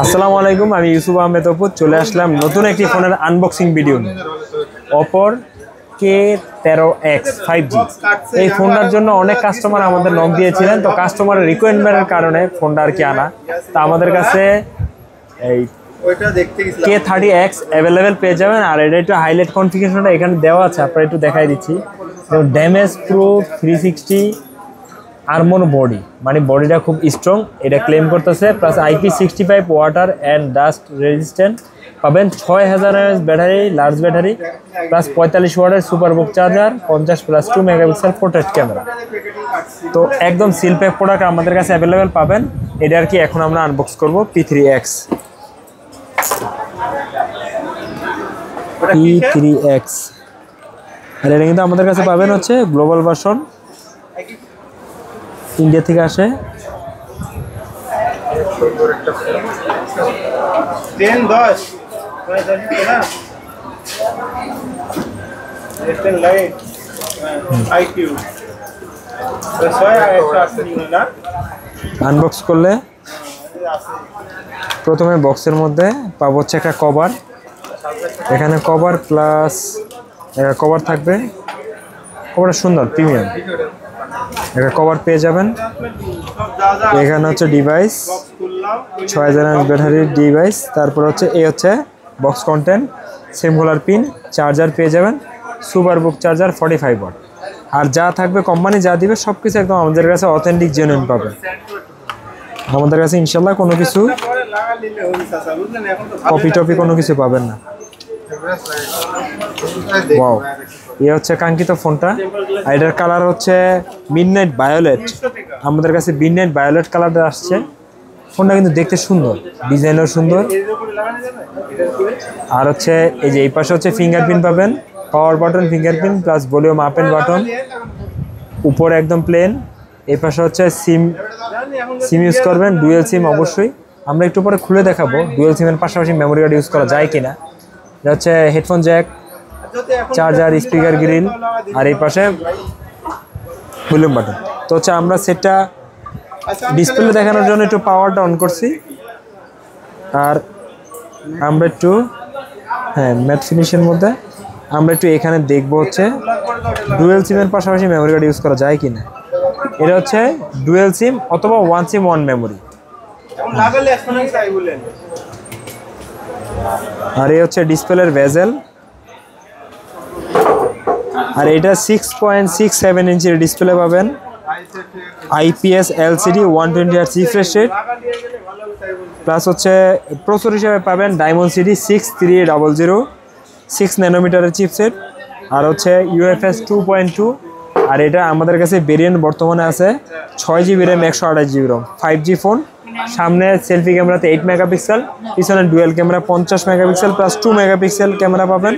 আসসালামু আলাইকুম, আমি ইউসুফ আহমেদ অপু চলে আসলাম নতুন একটি ফোনের আনবক্সিং ভিডিও নিয়ে। অপোর K13X 5G এই ফোনটার জন্য অনেক কাস্টমার আমাদের নক দিয়েছিলেন, তো কাস্টমারের রিকোয়ারমেন্টের কারণে ফোনটা আর কি আনা। তো আমাদের কাছে এই K30X অ্যাভেলেবেল পেয়ে যাবেন। আর এটা একটু হাইলাইট কনফিগারেশনটা এখানে দেওয়া আছে, আপনারা একটু দেখাই দিচ্ছি। ড্যামেজ প্রুফ 360 আর্মর বডি, মানে বডিটা খুব স্ট্রং, এটা ক্লেম করতেছে। Plus IP65 water and dust resistant পাবেন। 6000 mAh battery, large battery, plus 45 ওয়াটের সুপার বুক চার্জার, 50+2 মেগাপিক্সেল পোর্ট্রেট ক্যামেরা। তো একদম সিল প্যাক প্রোডাক্ট আমাদের কাছে অ্যাভেলেবেল পাবেন। এটা আর কি এখন আমরা আনবক্স করব P3X। আর এটা কিন্তু আমাদের কাছে পাবেন হচ্ছে গ্লোবাল ভার্সন, ইন্ডিয়া থেকে আসে। আনবক্স করলে প্রথমে বক্সের মধ্যে পাবো হচ্ছে একটা কভার, এখানে কভার প্লাস কভার থাকবে। কভারটা সুন্দর প্রিমিয়াম, একটা কভার পেয়ে যাবেন। এখানে হচ্ছে ডিভাইস, 6000 mAh ব্যাটারির ডিভাইস। তারপর হচ্ছে এই হচ্ছে box content, same colour pin, charger পেয়ে যাবেন, সুপার বুক চার্জার 45 ওয়াট। আর যা থাকবে কোম্পানি যা দিবে সব কিছু একদম আমাদের কাছে অথেন্টিক জেনুইন পাবেন। আমাদের কাছে ইনশাল্লাহ কোনো কিছু কপি টপি কোনো কিছু পাবেন না। ওয়াও, এই হচ্ছে কাঙ্ক্ষিত ফোনটা। আর এটার কালার হচ্ছে মিডনাইট ভায়োলেট, আমাদের কাছে মিডনাইট ভায়োলেট কালারটা আসছে। ফোনটা কিন্তু দেখতে সুন্দর, ডিজাইনও সুন্দর। আর হচ্ছে এই যে এই পাশে হচ্ছে ফিঙ্গারপ্রিন্ট পাবেন, power button, fingerprint plus volume up and button. উপরে একদম প্লেন। এই পাশে হচ্ছে সিম ইউজ করবেন, ডুয়েল সিম অবশ্যই। আমরা একটু পরে খুলে দেখাবো ডুয়েল সিমের পাশাপাশি মেমোরি কার্ড ইউজ করা যায় কিনা। এটা হচ্ছে headphone jack, charger, speaker grill, আর এই পাশে ভলিউম বাটন। তো হচ্ছে আমরা সেটটা ডিসপ্লে দেখানোর জন্য একটু পাওয়ারটা অন করছি। আর আমরা একটু ম্যাট ফিনিশের মধ্যে আমরা একটু এখানে দেখবো হচ্ছে ডুয়েল সিমের পাশাপাশি মেমোরি কার্ড ইউজ করা যায় কিনা। এটা হচ্ছে ডুয়েল সিম অথবা 1 সিম 1 মেমোরি। আর এই হচ্ছে ডিসপ্লের ভেজেল। আর এটা 6.67 ইঞ্চির ডিসপ্লে পাবেন, IPS LCD 120Hz refresh rate. Plus হচ্ছে প্রসেসর হিসেবে পাবেন Dimensity 6300, 6 ন্যানোমিটারের চিপসেট। আর হচ্ছে UFS 2.2। আর এটা আমাদের কাছে ভেরিয়েন্ট বর্তমানে আছে 6GB RAM 128GB ROM, 5G phone. সামনে সেলফি ক্যামেরাতে 8 মেগাপিক্সেল, পিছনে dual camera 50 megapixel plus 2 megapixel camera পাবেন।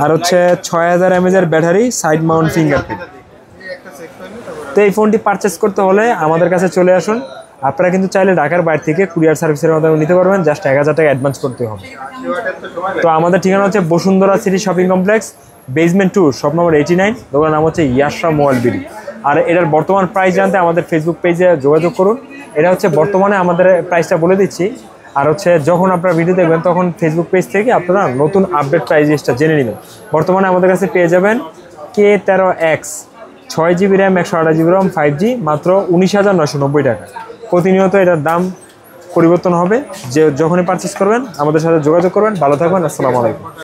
আর হচ্ছে 6000 mAh battery, side Mount fingerprint. তো এই ফোনটি পারচেস করতে হলে আমাদের কাছে চলে আসুন। আপনারা কিন্তু চাইলে ঢাকার বাইরে থেকে কুরিয়ার সার্ভিসের মাধ্যমে নিতে পারবেন, জাস্ট 1000 টাকা অ্যাডভান্স করতে হবে। তো আমাদের ঠিকানা হচ্ছে Bashundhara city shopping complex, basement 2, shop number 89। দোকানের নাম হচ্ছে ইয়াশরা মোবাইল বিডি। আর এটার বর্তমান প্রাইস জানতে আমাদের ফেসবুক পেজে যোগাযোগ করুন। এটা হচ্ছে বর্তমানে আমাদের প্রাইসটা বলে দিচ্ছি। আর হচ্ছে যখন আপনারা ভিডিও দেখবেন তখন ফেসবুক পেজ থেকে আপনারা নতুন আপডেট প্রাইস লিস্টটা জেনে নেবেন। বর্তমানে আমাদের কাছে পেয়ে যাবেন K13X 6GB RAM 128GB ROM 5G মাত্র 19,990 টাকা। প্রতিনিয়ত এটার দাম পরিবর্তন হবে, যে যখনই পারচেস করবেন আমাদের সাথে যোগাযোগ করবেন। ভালো থাকবেন, আসসালামু আলাইকুম।